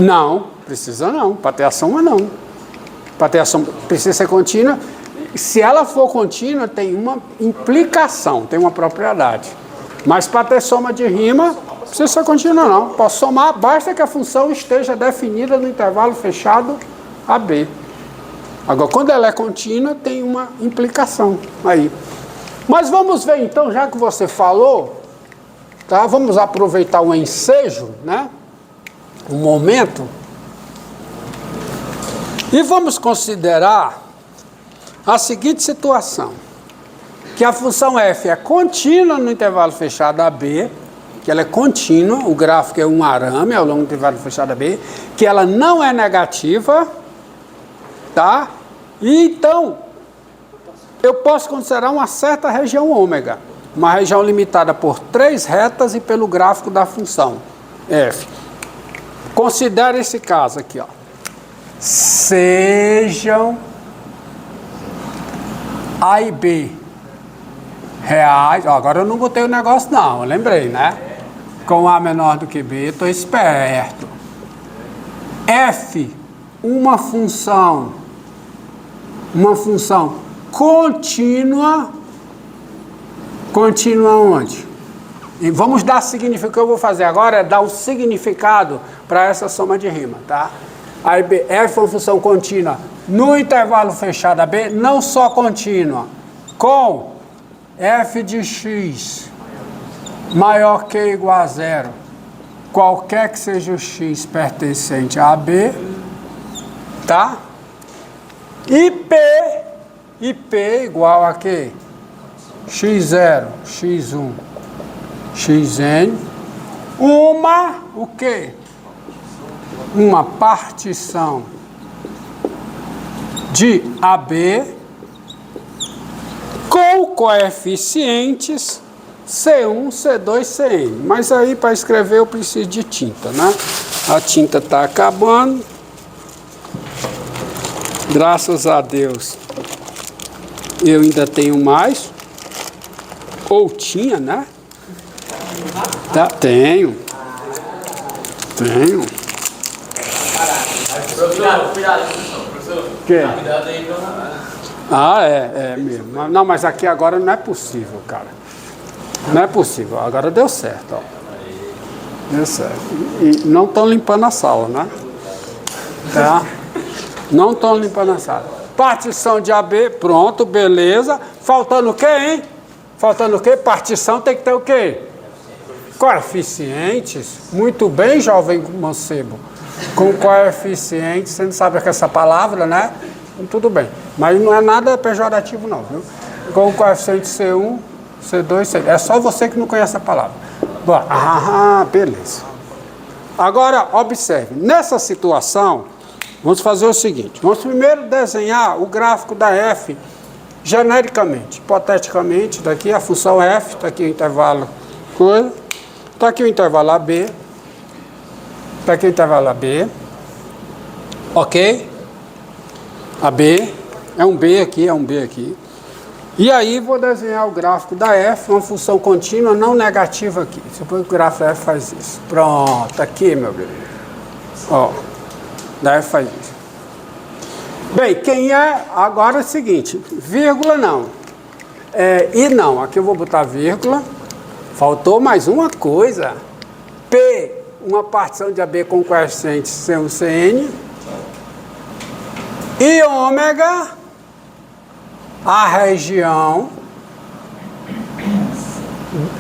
Não, precisa não. Para ter a soma, não. Para ter a soma, precisa ser contínua. Se ela for contínua, tem uma implicação, tem uma propriedade. Mas para ter soma de rima, não precisa ser contínua, não. Posso somar, basta que a função esteja definida no intervalo fechado AB. Agora, quando ela é contínua, tem uma implicação aí. Mas vamos ver, então, já que você falou, tá? Vamos aproveitar o ensejo, né? O momento. E vamos considerar a seguinte situação. Que a função f é contínua no intervalo fechado AB, que ela é contínua, o gráfico é um arame ao longo do intervalo fechado AB, que ela não é negativa, tá? E então, eu posso considerar uma certa região ômega, uma região limitada por 3 retas e pelo gráfico da função f. Considere esse caso aqui, ó. Sejam A e B reais. Ó, agora eu não botei o negócio não, eu lembrei, né? Com A menor do que B, estou esperto. F, uma função contínua. Contínua onde? E vamos dar significado. O que eu vou fazer agora é dar um significado para essa soma de rima, tá? Aí F é uma função contínua no intervalo fechado AB, não só contínua, com f de x maior que ou igual a zero, qualquer que seja o x pertencente a AB, tá? E P igual a quê? x0, x1, xn, o quê? Uma partição de AB com coeficientes C1, C2, Cn. Mas aí para escrever eu preciso de tinta, né? A tinta está acabando. Graças a Deus eu ainda tenho mais. Ou tinha, né? Tá, tenho. Cuidado, professor. Que? Cuidado aí Ah, é mesmo. Não, mas aqui agora não é possível, cara. Não é possível. Agora deu certo, ó. Deu certo. E não estão limpando a sala, né? Tá? Não estão limpando a sala. Partição de AB, pronto, beleza. Faltando o quê, hein? Faltando o quê? Partição tem que ter o quê? Coeficientes. Muito bem, jovem mancebo. Com coeficientes, você não sabe o que é essa palavra, né? Tudo bem. Mas não é nada pejorativo, não, viu? Com o coeficiente C1, C2, C3. É só você que não conhece a palavra. Bom, beleza. Agora, observe. Nessa situação, vamos fazer o seguinte. Vamos primeiro desenhar o gráfico da F genericamente. Hipoteticamente, daqui a função F, está aqui o intervalo coisa. Está aqui o intervalo AB. Está aqui o intervalo AB. Ok? AB. É um B aqui. E aí vou desenhar o gráfico da F, uma função contínua não negativa aqui. Depois o gráfico da F faz isso. Pronto, aqui, meu bebê. Ó, da F faz isso. Bem, quem é... Agora é o seguinte, vírgula não. E não, aqui eu vou botar vírgula. Faltou mais uma coisa. P, uma partição de AB com coeficiente C1, Cn. E ômega, a região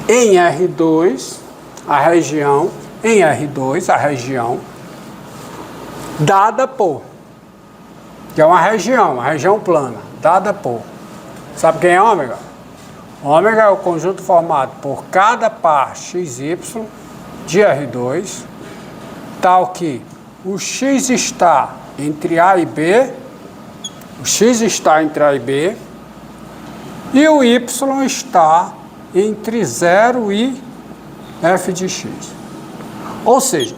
em R2, a região dada por, que é uma região plana, dada por, sabe quem é ômega? Ômega é o conjunto formado por cada par xy de R2, tal que o x está entre A e B, o x está entre A e B, e o y está entre 0 e f de x. Ou seja,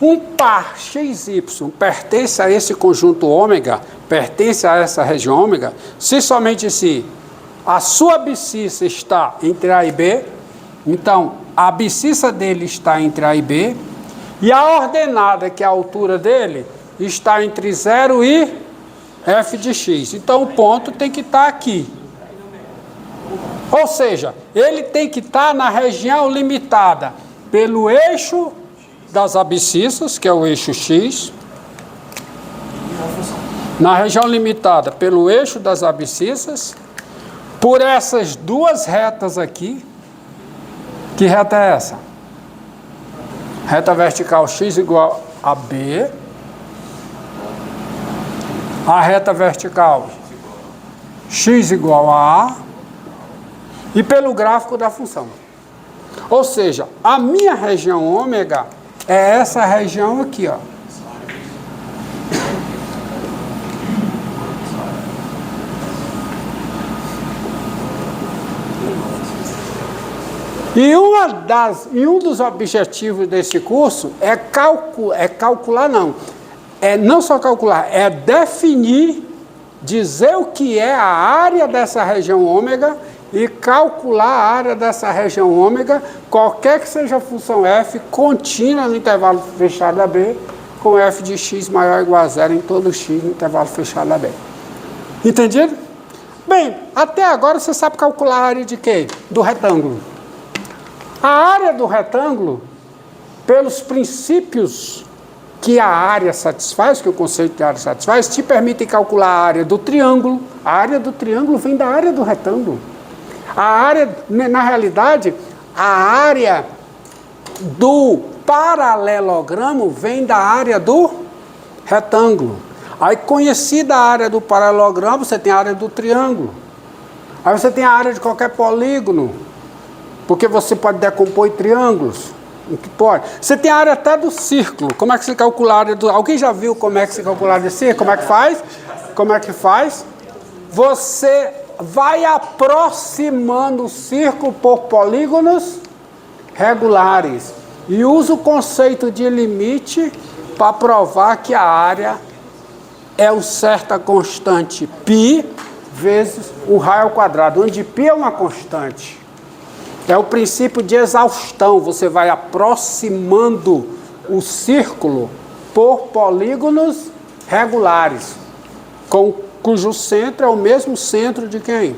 um par xy pertence a esse conjunto ômega, pertence a essa região ômega, se somente se a sua abscissa está entre A e B, então a abscissa dele está entre A e B, E a ordenada, que é a altura dele, está entre 0 e f de x. Então, o ponto tem que estar aqui. Ou seja, ele tem que estar na região limitada pelo eixo das abscissas, que é o eixo x. Na região limitada pelo eixo das abscissas, por essas duas retas aqui. Que reta é essa? Reta vertical x igual a b. A reta vertical x igual a A. E pelo gráfico da função. Ou seja, a minha região ômega é essa região aqui, ó. E um dos objetivos desse curso é não só calcular, é definir, dizer o que é a área dessa região ômega e calcular a área dessa região ômega, qualquer que seja a função f, contínua no intervalo fechado AB, com f de x maior ou igual a zero em todo x no intervalo fechado AB. Entendido? Bem, até agora você sabe calcular a área de quê? Do retângulo. A área do retângulo, pelos princípios que a área satisfaz, que o conceito de área satisfaz, te permite calcular a área do triângulo. A área do triângulo vem da área do retângulo. A área, na realidade, a área do paralelogramo vem da área do retângulo. Aí, conhecida a área do paralelogramo, você tem a área do triângulo. Aí você tem a área de qualquer polígono, porque você pode decompor em triângulos. Pode. Você tem a área até do círculo. Como é que se calcula a área do... Alguém já viu como é que se calcula a área do círculo? Como é que faz? Como é que faz? Você vai aproximando o círculo por polígonos regulares e usa o conceito de limite para provar que a área é o certa constante π vezes o raio ao quadrado, onde π é uma constante. É o princípio de exaustão. Você vai aproximando o círculo por polígonos regulares, cujo centro é o mesmo centro de quem?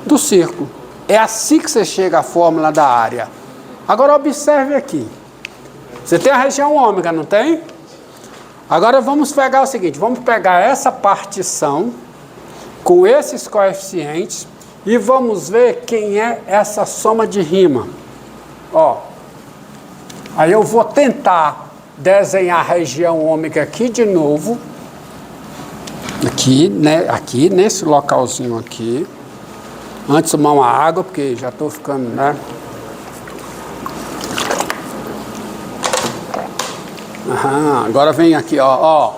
Do círculo. É assim que você chega à fórmula da área. Agora observe aqui. Você tem a região ômega, não tem? Agora vamos pegar o seguinte, vamos pegar essa partição com esses coeficientes e vamos ver quem é essa soma de rima. Ó, aí eu vou tentar desenhar a região ômega aqui de novo. Aqui, né? Aqui, nesse localzinho aqui. Antes de tomar uma água, porque já estou ficando, né? Agora vem aqui, ó.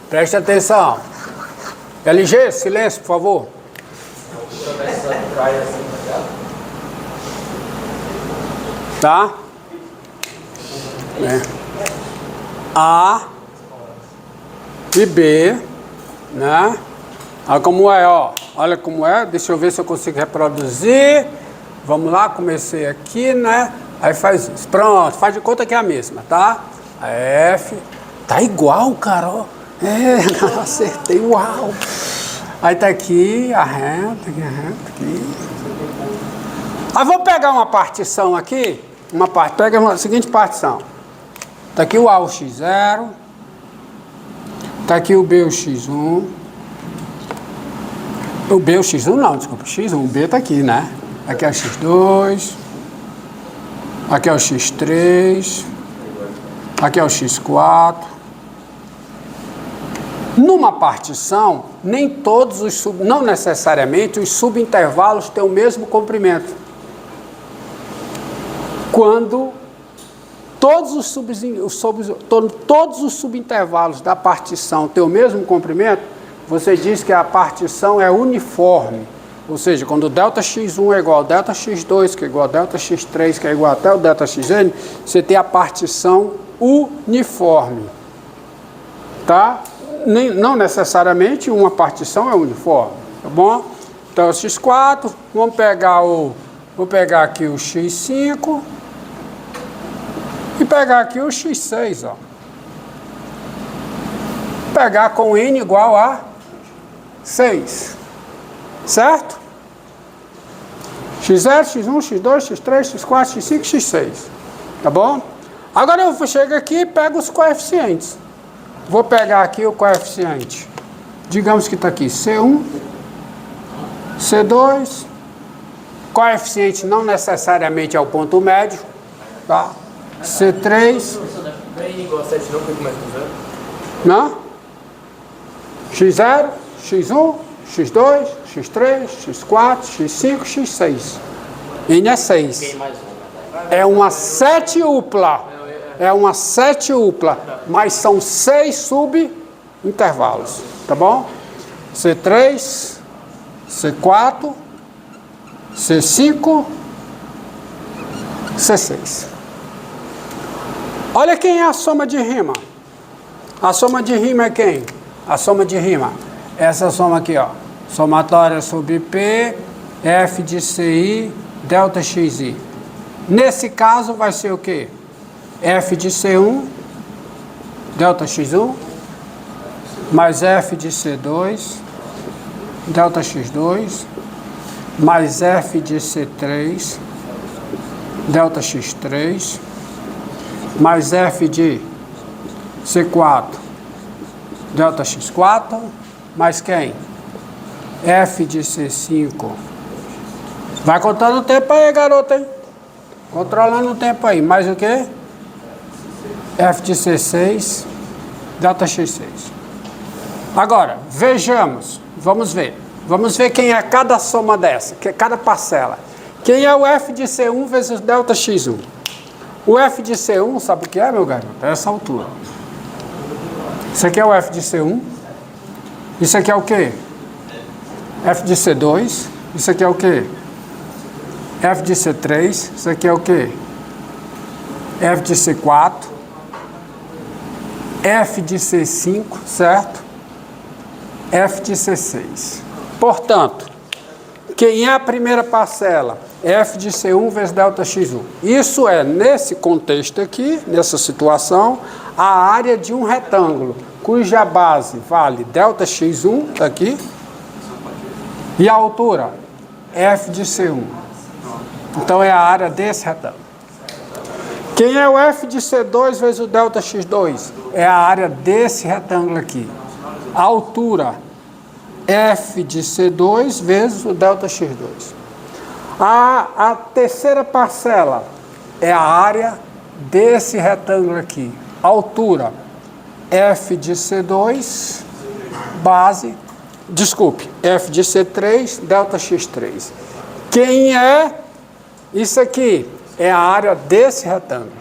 Preste atenção. LG, silêncio, por favor. Tá? A e B, né? Olha como é, ó. Olha como é. Deixa eu ver se eu consigo reproduzir. Vamos lá, comecei aqui, né? Aí faz isso. Pronto, faz de conta que é a mesma, tá? A F. Tá igual, cara, ó. Acertei, uau. Aí tá aqui, a reta, aqui. Aí vou pegar uma partição aqui. Pega a seguinte partição. Tá aqui o A, o X0. Tá aqui o B, o X1. O B, o X1 não, desculpa, o X1, o B tá aqui, né? Aqui é o X2. Aqui é o X3. Aqui é o X4. Numa partição, nem todos os não necessariamente os subintervalos têm o mesmo comprimento. Quando todos os subintervalos da partição têm o mesmo comprimento, você diz que a partição é uniforme. Ou seja, quando o ΔX1 é igual ao ΔX2, que é igual ao ΔX3, que é igual até o ΔXN, você tem a partição uniforme. Tá? Não necessariamente uma partição é uniforme, tá bom? Então, o X4, vou pegar aqui o X5, E pegar aqui o x6, ó. Pegar com n igual a 6. Certo? x0, x1, x2, x3, x4, x5, x6. Tá bom? Agora eu chego aqui e pego os coeficientes. Vou pegar aqui o coeficiente. Digamos que está aqui C1, C2. Coeficiente não necessariamente é o ponto médio. Tá? C3. Não? x0, x1, x2, x3, x4, x5, x6. N é 6. É uma setiupla. É uma setiupla. Mas são 6 subintervalos. Tá bom? C3, C4, C5, C6. Olha quem é a soma de rima. A soma de rima é quem? A soma de rima. Essa soma aqui, ó. Somatória sobre P, F de CI, delta XI. Nesse caso vai ser o quê? F de C1, delta X1, mais F de C2, delta X2, mais F de C3, delta X3, mais F de C4, delta X4, mais quem? F de C5. Vai contando o tempo aí, garota, hein? Controlando o tempo aí. Mais o quê? F de C6, delta X6. Agora, vejamos. Vamos ver. Vamos ver quem é cada soma dessa, que é cada parcela. Quem é o F de C1 vezes delta X1? O F de C1, sabe o que é, meu garoto? É essa altura. Isso aqui é o F de C1. Isso aqui é o quê? F de C2. Isso aqui é o quê? F de C3. Isso aqui é o quê? F de C4. F de C5, certo? F de C6. Portanto, quem é a primeira parcela? F de C1 vezes delta X1. Isso é, nesse contexto aqui, nessa situação, a área de um retângulo, cuja base vale delta X1, tá aqui, e a altura, F de C1. Então, é a área desse retângulo. Quem é o F de C2 vezes o delta X2? É a área desse retângulo aqui. A altura, F de C2 vezes o delta X2. A terceira parcela é a área desse retângulo aqui. Altura, F de C2, base, desculpe, F de C3, delta X3. Quem é isso aqui? É a área desse retângulo.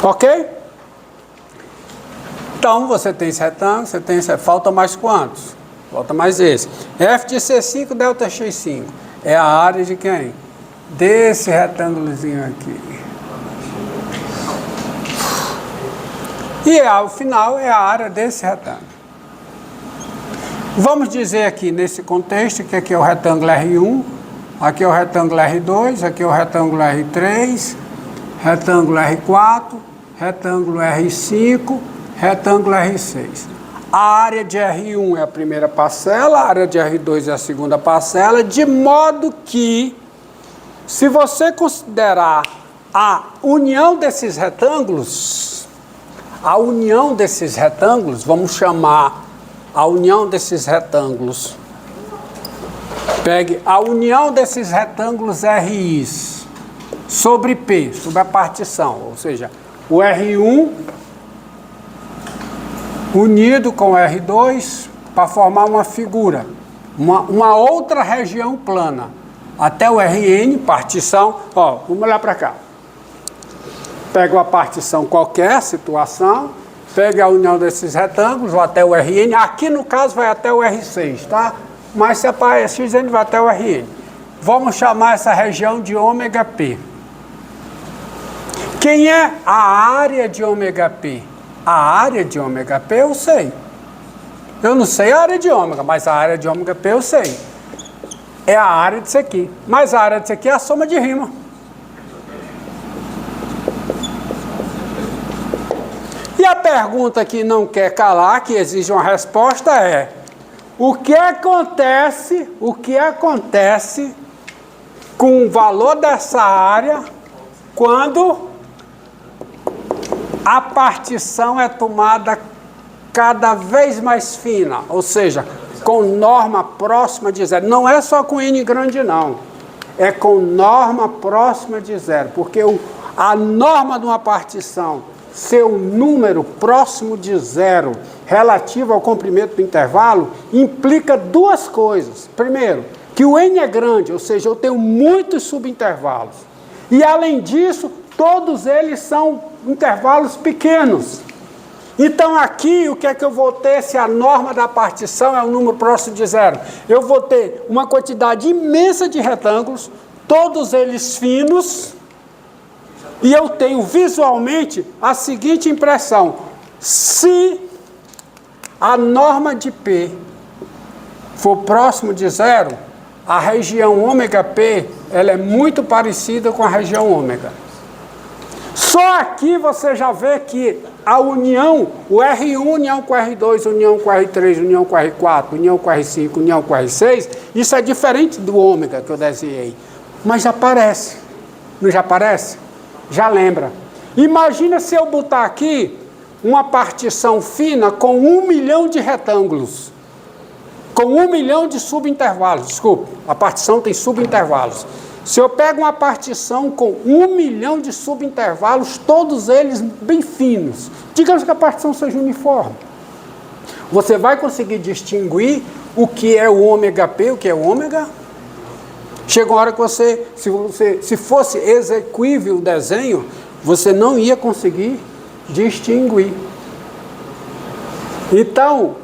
Ok? Então, você tem esse retângulo, você tem esse... Falta mais quantos? Falta mais esse. F de C5, delta X5. É a área de quem? Desse retângulozinho aqui. E ao final é a área desse retângulo. Vamos dizer aqui, nesse contexto, que aqui é o retângulo R1, aqui é o retângulo R2, aqui é o retângulo R3, retângulo R4, retângulo R5, retângulo R6. A área de R1 é a primeira parcela, a área de R2 é a segunda parcela, de modo que, se você considerar a união desses retângulos, vamos chamar a união desses retângulos. Pegue a união desses retângulos RIs sobre P, sobre a partição, ou seja, o R1 unido com o R2 para formar uma figura, uma outra região plana, até o RN, partição, ó, vamos olhar para cá. Pega uma partição qualquer, situação, pega a união desses retângulos, vai até o RN, aqui no caso vai até o R6, tá? Mas se é XN vai até o RN. Vamos chamar essa região de ômega P. Quem é a área de ômega P? A área de ômega P eu sei. Eu não sei a área de ômega, mas a área de ômega P eu sei. é a área disso aqui. Mas a área disso aqui é a soma de rima. E a pergunta que não quer calar, que exige uma resposta é: o que acontece com o valor dessa área quando a partição é tomada cada vez mais fina, ou seja, com norma próxima de zero? Não é só com N grande, não. É com norma próxima de zero, porque a norma de uma partição ser um número próximo de zero relativo ao comprimento do intervalo implica duas coisas. Primeiro, que o N é grande, ou seja, eu tenho muitos subintervalos. E além disso, todos eles são intervalos pequenos. Então aqui, o que é que eu vou ter se a norma da partição é um número próximo de zero? Eu vou ter uma quantidade imensa de retângulos, todos eles finos, e eu tenho visualmente a seguinte impressão: se a norma de P for próximo de zero, a região ômega P ela é muito parecida com a região ômega. Só aqui você já vê que a união, o R1, união com o R2, união com o R3, união com o R4, união com o R5, união com o R6, isso é diferente do ômega que eu desenhei. Mas já parece. Não já parece? Já lembra. Imagina se eu botar aqui uma partição fina com 1 milhão de retângulos. Com 1 milhão de subintervalos. Desculpa, a partição tem subintervalos. Se eu pego uma partição com 1 milhão de subintervalos, todos eles bem finos, digamos que a partição seja uniforme, você vai conseguir distinguir o que é o ômega P, o que é o ômega? Chega uma hora que se fosse execuível o desenho, você não ia conseguir distinguir. Então,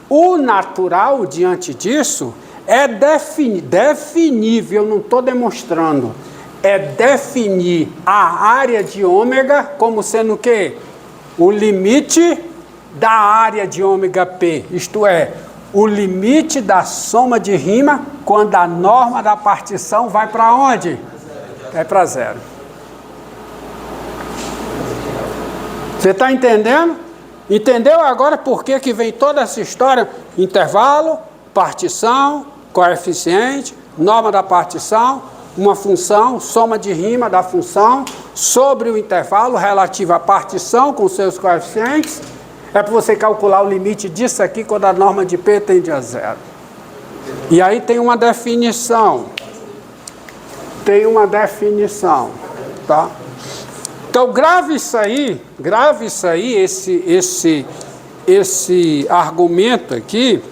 o natural diante disso é definível, eu não estou demonstrando, é definir a área de ômega como sendo o quê? O limite da área de ômega P, isto é, o limite da soma de rima quando a norma da partição vai para onde? Vai para zero. Você está entendendo? Entendeu agora por que vem toda essa história? Intervalo, partição, coeficiente, norma da partição, uma função, soma de rima da função, sobre o intervalo relativo à partição com seus coeficientes. É para você calcular o limite disso aqui quando a norma de P tende a zero. E aí tem uma definição. Tá? Então grave isso aí, esse argumento aqui,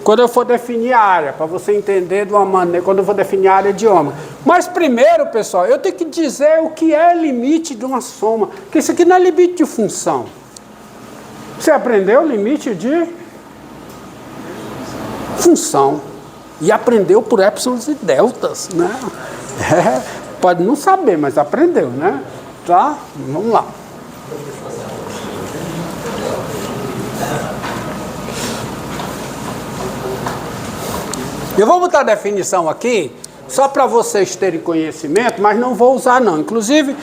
quando eu for definir a área, para você entender de uma maneira, quando eu for definir a área de ômega. Mas primeiro, pessoal, eu tenho que dizer o que é limite de uma soma, porque isso aqui não é limite de função. Você aprendeu o limite de função e aprendeu por épsilons e deltas, né? Pode não saber, mas aprendeu, né? Tá? Vamos lá. Eu vou botar a definição aqui, só para vocês terem conhecimento, mas não vou usar não. Inclusive,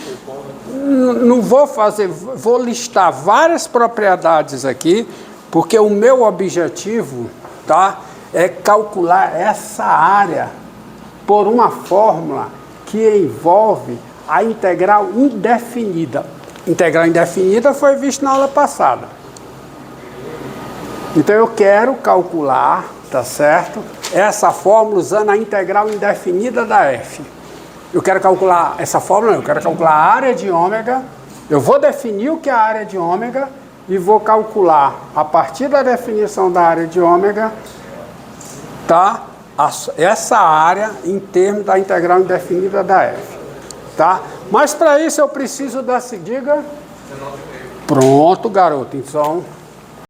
não vou fazer, vou listar várias propriedades aqui, porque o meu objetivo, tá, é calcular essa área por uma fórmula que envolve a integral indefinida. Integral indefinida foi visto na aula passada. Então eu quero calcular, tá certo? Essa fórmula usando a integral indefinida da f. Eu quero calcular essa fórmula, eu quero calcular a área de ômega, eu vou definir o que é a área de ômega e vou calcular, a partir da definição da área de ômega, tá? Essa área em termos da integral indefinida da f. Tá? Mas para isso eu preciso da... Diga. Pronto, garoto. Então...